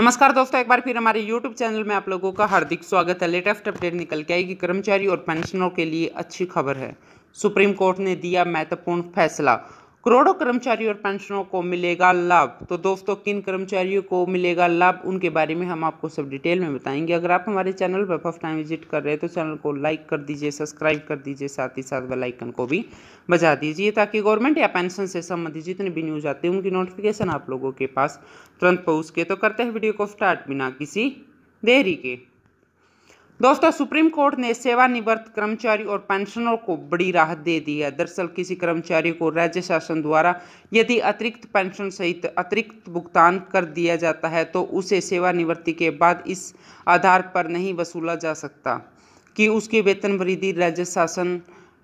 नमस्कार दोस्तों, एक बार फिर हमारे YouTube चैनल में आप लोगों का हार्दिक स्वागत है। लेटेस्ट अपडेट निकल के आएगी। कर्मचारी और पेंशनरों के लिए अच्छी खबर है। सुप्रीम कोर्ट ने दिया महत्वपूर्ण फैसला। करोड़ों कर्मचारी और पेंशनरों को मिलेगा लाभ। तो दोस्तों, किन कर्मचारियों को मिलेगा लाभ, उनके बारे में हम आपको सब डिटेल में बताएंगे। अगर आप हमारे चैनल पर फर्स्ट टाइम विजिट कर रहे हैं तो चैनल को लाइक कर दीजिए, सब्सक्राइब कर दीजिए, साथ ही साथ बेल आइकन को भी बजा दीजिए ताकि गवर्नमेंट या पेंशन से संबंधित जितने भी न्यूज आते हैं उनकी नोटिफिकेशन आप लोगों के पास तुरंत पहुंच के। तो करते हैं वीडियो को स्टार्ट बिना किसी देरी के। दोस्तों, सुप्रीम कोर्ट ने सेवानिवृत्त कर्मचारी और पेंशनरों को बड़ी राहत दे दी है। दरअसल किसी कर्मचारी को राज्य शासन द्वारा यदि अतिरिक्त पेंशन सहित अतिरिक्त भुगतान कर दिया जाता है तो उसे सेवानिवृत्ति के बाद इस आधार पर नहीं वसूला जा सकता कि उसकी वेतन वृद्धि राज्य शासन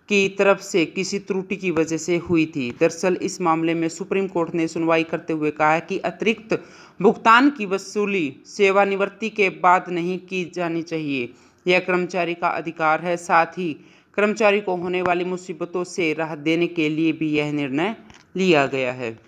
की तरफ से किसी त्रुटि की वजह से हुई थी। दरअसल इस मामले में सुप्रीम कोर्ट ने सुनवाई करते हुए कहा है कि अतिरिक्त भुगतान की वसूली सेवानिवृत्ति के बाद नहीं की जानी चाहिए। यह कर्मचारी का अधिकार है। साथ ही कर्मचारी को होने वाली मुसीबतों से राहत देने के लिए भी यह निर्णय लिया गया है।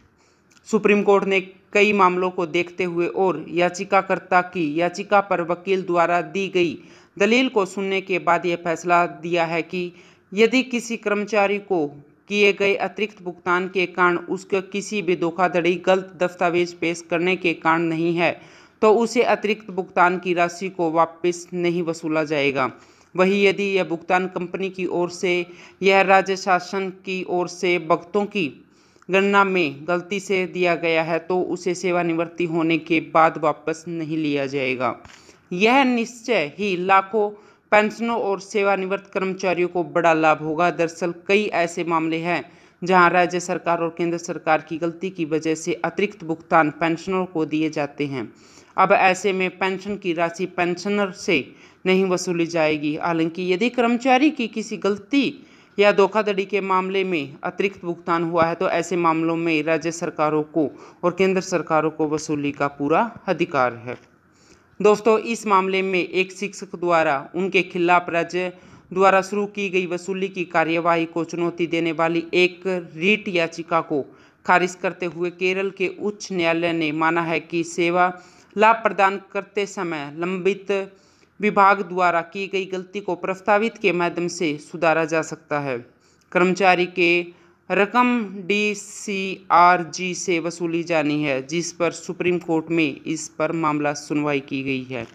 सुप्रीम कोर्ट ने कई मामलों को देखते हुए और याचिकाकर्ता की याचिका पर वकील द्वारा दी गई दलील को सुनने के बाद यह फैसला दिया है कि यदि किसी कर्मचारी को किए गए अतिरिक्त भुगतान के कारण उसका किसी भी धोखाधड़ी, गलत दस्तावेज पेश करने के कारण नहीं है तो उसे अतिरिक्त भुगतान की राशि को वापस नहीं वसूला जाएगा। वहीं यदि यह भुगतान कंपनी की ओर से यह राज्य शासन की ओर से भुगतानों की गणना में गलती से दिया गया है तो उसे सेवानिवृत्ति होने के बाद वापस नहीं लिया जाएगा। यह निश्चय ही लाखों पेंशनरों और सेवानिवृत्त कर्मचारियों को बड़ा लाभ होगा। दरअसल कई ऐसे मामले हैं जहां राज्य सरकार और केंद्र सरकार की गलती की वजह से अतिरिक्त भुगतान पेंशनरों को दिए जाते हैं। अब ऐसे में पेंशन की राशि पेंशनर से नहीं वसूली जाएगी। हालांकि यदि कर्मचारी की किसी गलती या धोखाधड़ी के मामले में अतिरिक्त भुगतान हुआ है तो ऐसे मामलों में राज्य सरकारों को और केंद्र सरकारों को वसूली का पूरा अधिकार है। दोस्तों, इस मामले में एक शिक्षक द्वारा उनके खिलाफ राज्य द्वारा शुरू की गई वसूली की कार्यवाही को चुनौती देने वाली एक रीट याचिका को खारिज करते हुए केरल के उच्च न्यायालय ने माना है कि सेवा लाभ प्रदान करते समय लंबित विभाग द्वारा की गई गलती को प्रस्तावित के माध्यम से सुधारा जा सकता है। कर्मचारी के रकम DCRG से वसूली जानी है, जिस पर सुप्रीम कोर्ट में इस पर मामला सुनवाई की गई है।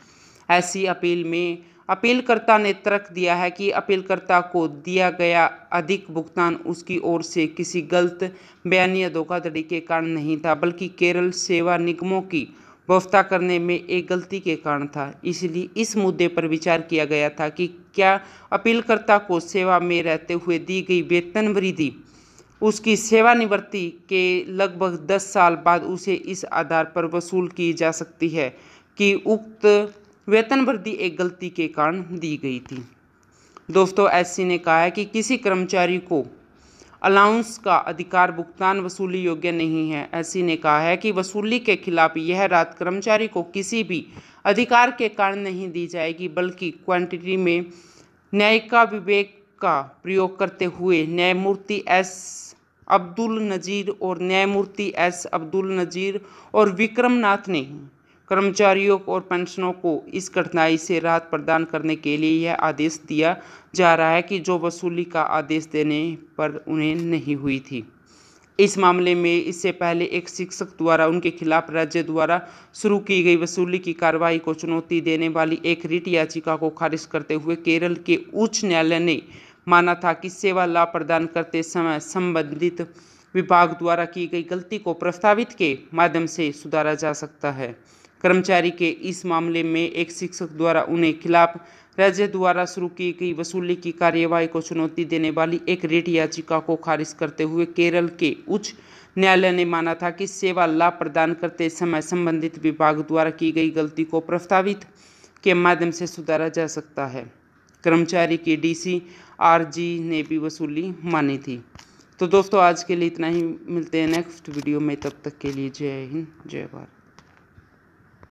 ऐसी अपील में अपीलकर्ता ने तर्क दिया है कि अपीलकर्ता को दिया गया अधिक भुगतान उसकी ओर से किसी गलत बयान या धोखाधड़ी के कारण नहीं था, बल्कि केरल सेवा निगमों की व्यवस्था करने में एक गलती के कारण था। इसलिए इस मुद्दे पर विचार किया गया था कि क्या अपीलकर्ता को सेवा में रहते हुए दी गई वेतन वृद्धि उसकी सेवानिवृत्ति के लगभग 10 साल बाद उसे इस आधार पर वसूल की जा सकती है कि उक्त वेतन वृद्धि एक गलती के कारण दी गई थी। दोस्तों, एससी ने कहा है कि किसी कर्मचारी को अलाउंस का अधिकार भुगतान वसूली योग्य नहीं है। एससी ने कहा है कि वसूली के खिलाफ यह राहत कर्मचारी को किसी भी अधिकार के कारण नहीं दी जाएगी, बल्कि क्वांटिटी में न्यायिक विवेक का प्रयोग करते हुए न्यायमूर्ति एस अब्दुल नजीर और न्यायमूर्ति एस अब्दुल नजीर और विक्रमनाथ ने कर्मचारियों और पेंशनरों को इस कठिनाई से राहत प्रदान करने के लिए यह आदेश दिया जा रहा है कि जो वसूली का आदेश देने पर उन्हें नहीं हुई थी। इस मामले में इससे पहले एक शिक्षक द्वारा उनके खिलाफ राज्य द्वारा शुरू की गई वसूली की कार्रवाई को चुनौती देने वाली एक रिट याचिका को खारिज करते हुए केरल के उच्च न्यायालय ने माना था कि सेवा लाभ प्रदान करते समय संबंधित विभाग द्वारा की गई गलती को प्रस्तावित के माध्यम से सुधारा जा सकता है। कर्मचारी के इस मामले में एक शिक्षक द्वारा उन्हें खिलाफ राज्य द्वारा शुरू की गई वसूली की कार्यवाही को चुनौती देने वाली एक रिट याचिका को खारिज करते हुए केरल के उच्च न्यायालय ने माना था कि सेवा लाभ प्रदान करते समय संबंधित विभाग द्वारा की गई गलती को प्रस्तावित के माध्यम से सुधारा जा सकता है। कर्मचारी की DCRG ने भी वसूली मानी थी। तो दोस्तों, आज के लिए इतना ही। मिलते हैं नेक्स्ट वीडियो में, तब तक के लिए जय हिंद, जय भारत।